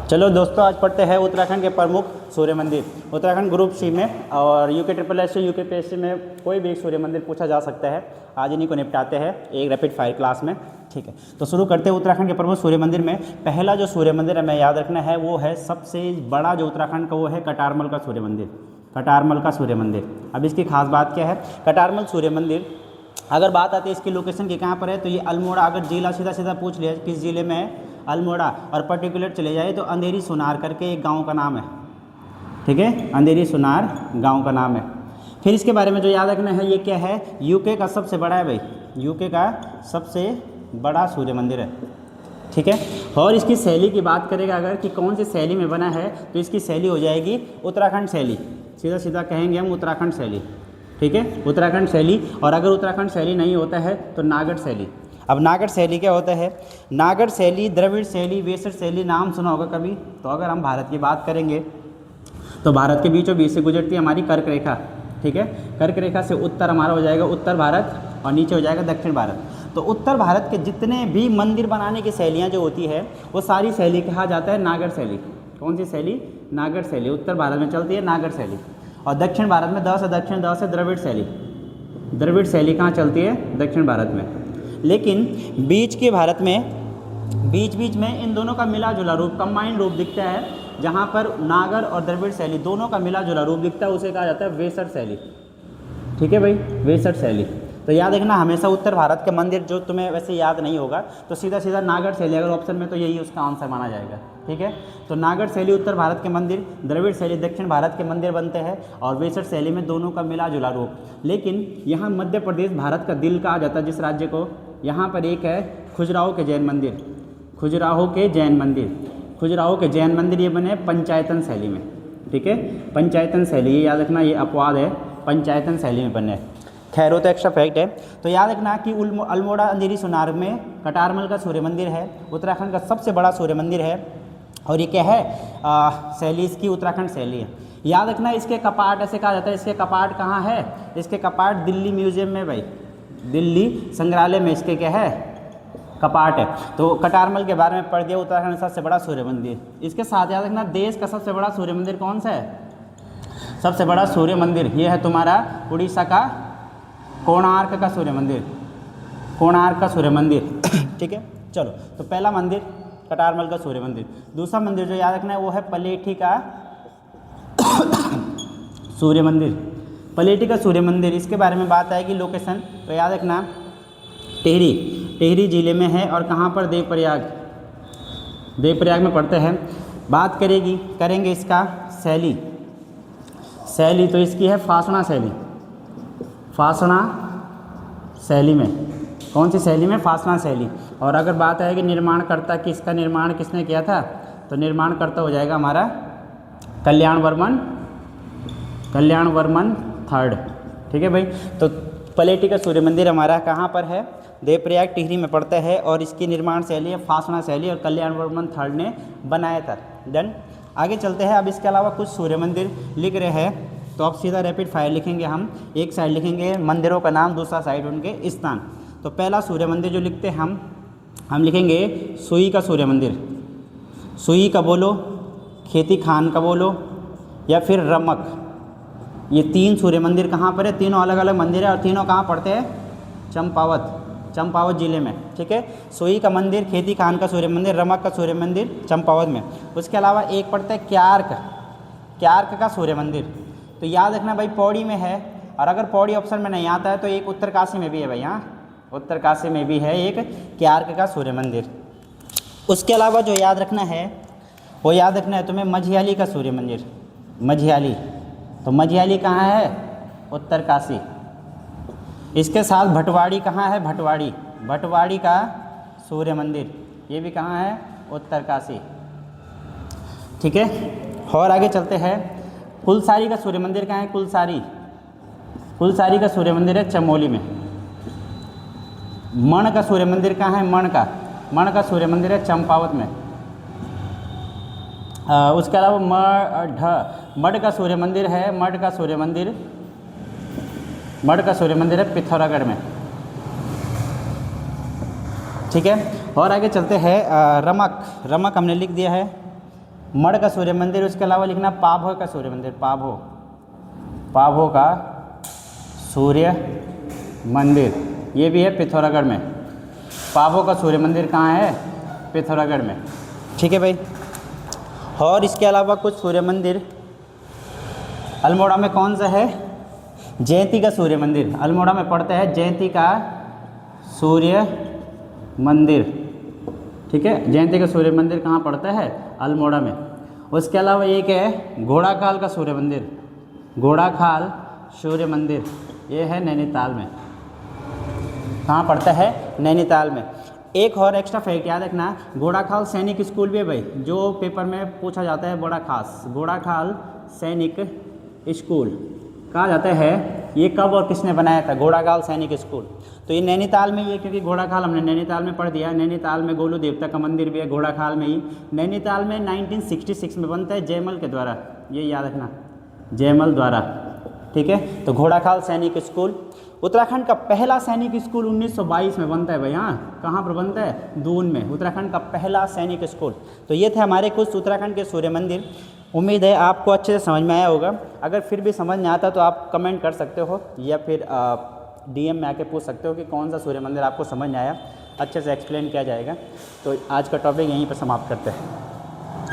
चलो दोस्तों, आज पढ़ते हैं उत्तराखंड के प्रमुख सूर्य मंदिर। उत्तराखंड ग्रुप सी में और यूके ट्रिपल एस यूके में कोई भी सूर्य मंदिर पूछा जा सकता है। आज इन्हीं को निपटाते हैं एक रैपिड फायर क्लास में। ठीक है, तो शुरू करते हैं उत्तराखंड के प्रमुख सूर्य मंदिर में। पहला जो सूर्य मंदिर हमें याद रखना है वो है सबसे बड़ा जो उत्तराखंड का, वो है कटारमल का सूर्य मंदिर। कटारमल का सूर्य मंदिर। अब इसकी खास बात क्या है? कटारमल सूर्य मंदिर, अगर बात आती है इसकी लोकेशन की कहाँ पर है, तो ये अल्मोड़ा, अगर जिला सीधा सीधा पूछ लिया किस ज़िले में है, अल्मोड़ा, और पर्टिकुलर चले जाए तो अंधेरी सुनार करके एक गांव का नाम है। ठीक है, अंधेरी सुनार गांव का नाम है। फिर इसके बारे में जो याद रखना है, ये क्या है? यूके का सबसे बड़ा है भाई, यूके का सबसे बड़ा सूर्य मंदिर है। ठीक है, और इसकी शैली की बात करेगा अगर कि कौन सी शैली में बना है, तो इसकी शैली हो जाएगी उत्तराखंड शैली। सीधा सीधा कहेंगे हम उत्तराखंड शैली। ठीक है, उत्तराखंड शैली। और अगर उत्तराखंड शैली नहीं होता है तो नागढ़ शैली। अब नागढ़ शैली क्या होता है? नागढ़ शैली, द्रविड़ शैली, वेसर शैली, नाम सुना होगा कभी। तो अगर हम भारत की बात करेंगे तो भारत के बीचों बीच से गुजरती है हमारी कर्क रेखा। ठीक है, कर्क रेखा से उत्तर हमारा हो जाएगा उत्तर भारत और नीचे हो जाएगा दक्षिण भारत। तो उत्तर भारत के जितने भी मंदिर बनाने की शैलियाँ जो होती है वो सारी शैली कहा जाता है नागढ़ शैली। कौन सी शैली? नागढ़ शैली। उत्तर भारत में चलती है नागढ़ शैली। और दक्षिण भारत में दक्षिण से द्रविड़ शैली। द्रविड़ शैली कहाँ चलती है? दक्षिण भारत में। लेकिन बीच के भारत में बीच में इन दोनों का मिला जुला रूप, कंबाइंड रूप दिखता है, जहाँ पर नागढ़ और द्रविड़ शैली दोनों का मिला जुला रूप दिखता है, उसे कहा जाता है वेसर शैली। ठीक है भाई, वेसर शैली। तो याद रखना हमेशा उत्तर भारत के मंदिर जो तुम्हें वैसे याद नहीं होगा तो सीधा सीधा नागढ़ शैली अगर ऑप्शन में, तो यही उसका आंसर माना जाएगा। ठीक है, तो नागढ़ शैली उत्तर भारत के मंदिर, द्रविड़ शैली दक्षिण भारत के मंदिर बनते हैं, और वेसर शैली में दोनों का मिला जुला रूप। लेकिन यहाँ मध्य प्रदेश भारत का दिल कहा जाता है जिस राज्य को, यहाँ पर एक है खजुराहो के जैन मंदिर। खजुराहो के जैन मंदिर, खजुराहो के जैन मंदिर ये बने पंचायतन शैली में। ठीक है, पंचायतन शैली, ये याद रखना, ये अपवाद है, पंचायतन शैली में बने। खैर वो तो एक्स्ट्रा फैक्ट है। तो याद रखना कि अल्मोड़ा अंधेरी सुनार में कटारमल का सूर्य मंदिर है, उत्तराखंड का सबसे बड़ा सूर्य मंदिर है। और ये क्या है? शैली इसकी उत्तराखंड शैली है। याद रखना इसके कपाट ऐसे कहा जाता है। इसके कपाट कहाँ है? इसके कपाट दिल्ली म्यूजियम में भाई, दिल्ली संग्रहालय में इसके क्या है? कपाट है। तो कटारमल के बारे में पढ़ दिया, उत्तराखंड का सबसे बड़ा सूर्य मंदिर। इसके साथ याद रखना देश का सबसे बड़ा सूर्य मंदिर कौन सा है? सबसे बड़ा सूर्य मंदिर ये है तुम्हारा उड़ीसा का कोणार्क का सूर्य मंदिर। कोणार्क का सूर्य मंदिर। ठीक है, चलो, तो पहला मंदिर कटारमल का सूर्य मंदिर। दूसरा मंदिर जो याद रखना है वो है पलेठी का सूर्य मंदिर। पलेठी का सूर्य मंदिर, इसके बारे में बात आएगी लोकेशन, तो याद रखना टिहरी जिले में है। और कहाँ पर? देवप्रयाग में पड़ते हैं। बात करेंगे इसका शैली, तो इसकी है फासना शैली। फासना शैली में, कौन सी शैली में? फासना शैली। और अगर बात आएगी निर्माणकर्ता की, इसका निर्माण किसने किया था, तो निर्माणकर्ता हो जाएगा हमारा कल्याण वर्मन थर्ड। ठीक है भाई, तो पलेठी का सूर्य मंदिर हमारा कहाँ पर है? देवप्रयाग टिहरी में पड़ता है, और इसकी निर्माण शैली है फासना शैली, और कल्याण वर्मन थर्ड ने बनाया था। डन, आगे चलते हैं। अब इसके अलावा कुछ सूर्य मंदिर लिख रहे हैं, तो अब सीधा रैपिड फायर लिखेंगे हम। एक साइड लिखेंगे मंदिरों का नाम, दूसरा साइड उनके स्थान। तो पहला सूर्य मंदिर जो लिखते हैं हम लिखेंगे सुई का सूर्य मंदिर। सुई का बोलो, खेती खान का बोलो, या फिर रमक। ये तीन सूर्य मंदिर कहाँ पर है? तीनों अलग अलग मंदिर है, और तीनों कहाँ पड़ते हैं? चंपावत जिले में। ठीक है, सुई का मंदिर, खेती खान का सूर्य मंदिर, रमक का सूर्य मंदिर चंपावत में। उसके अलावा एक पड़ता है क्यार्क का सूर्य मंदिर। तो याद रखना भाई पौड़ी में है, और अगर पौड़ी ऑप्शन में नहीं आता है तो एक उत्तरकाशी में भी है भाई। हाँ, उत्तरकाशी में भी है एक क्यार्क का सूर्य मंदिर। उसके अलावा जो याद रखना है वो याद रखना है तुम्हें मझियाली का सूर्य मंदिर। मझियाली, तो मझियाली कहाँ है? उत्तरकाशी। इसके साथ भटवाड़ी कहाँ है? भटवाड़ी का सूर्य मंदिर, ये भी कहाँ है? उत्तरकाशी। ठीक है, और आगे चलते हैं। कुलसारी का सूर्य मंदिर कहाँ है? कुलसारी का सूर्य मंदिर है चमोली में। मण का सूर्य मंदिर कहाँ है? मण का सूर्य मंदिर है चंपावत में। उसके अलावा मड का सूर्य मंदिर है, मड का सूर्य मंदिर है पिथौरागढ़ में। ठीक है, और आगे चलते हैं। रमक हमने लिख दिया है। मड़ का सूर्य मंदिर, उसके अलावा लिखना पाभो का सूर्य मंदिर, पाभो, पाभो का सूर्य मंदिर, ये भी है पिथौरागढ़ में। पाभो का सूर्य मंदिर कहाँ है? पिथौरागढ़ में। ठीक है भाई। और इसके अलावा कुछ सूर्य मंदिर अल्मोड़ा में कौन सा है? जयंती का सूर्य मंदिर, अल्मोड़ा में पड़ता है जयंती का सूर्य मंदिर। ठीक है, जयंती का सूर्य मंदिर कहाँ पड़ता है? अल्मोड़ा में। उसके अलावा एक है घोड़ाखाल का सूर्य मंदिर, घोड़ाखाल सूर्य मंदिर, ये है नैनीताल में। कहाँ पड़ता है? नैनीताल में। एक और एक्स्ट्रा फैक्ट याद रखना, घोड़ाखाल सैनिक स्कूल भी है भाई, जो पेपर में पूछा जाता है बड़ा खास। घोड़ाखाल सैनिक स्कूल कहा जाता है, ये कब और किसने बनाया था? घोड़ाखाल सैनिक स्कूल। तो ये नैनीताल में ही है, क्योंकि घोड़ाखाल हमने नैनीताल में पढ़ दिया। नैनीताल में गोलू देवता का मंदिर भी है, घोड़ाखाल में ही। नैनीताल में 1966 में बनता है जयमल के द्वारा, ये याद रखना, जयमल द्वारा। ठीक है, तो घोड़ाखाल सैनिक स्कूल। उत्तराखंड का पहला सैनिक स्कूल 1922 में बनता है भाई। हाँ, कहाँ पर बनता है? दून में, उत्तराखंड का पहला सैनिक स्कूल। तो ये थे हमारे कुछ उत्तराखंड के सूर्य मंदिर। उम्मीद है आपको अच्छे से समझ में आया होगा। अगर फिर भी समझ नहीं आता तो आप कमेंट कर सकते हो, या फिर DM में आके पूछ सकते हो कि कौन सा सूर्य मंदिर आपको समझ में आया, अच्छे से एक्सप्लेन किया जाएगा। तो आज का टॉपिक यहीं पर समाप्त करते हैं।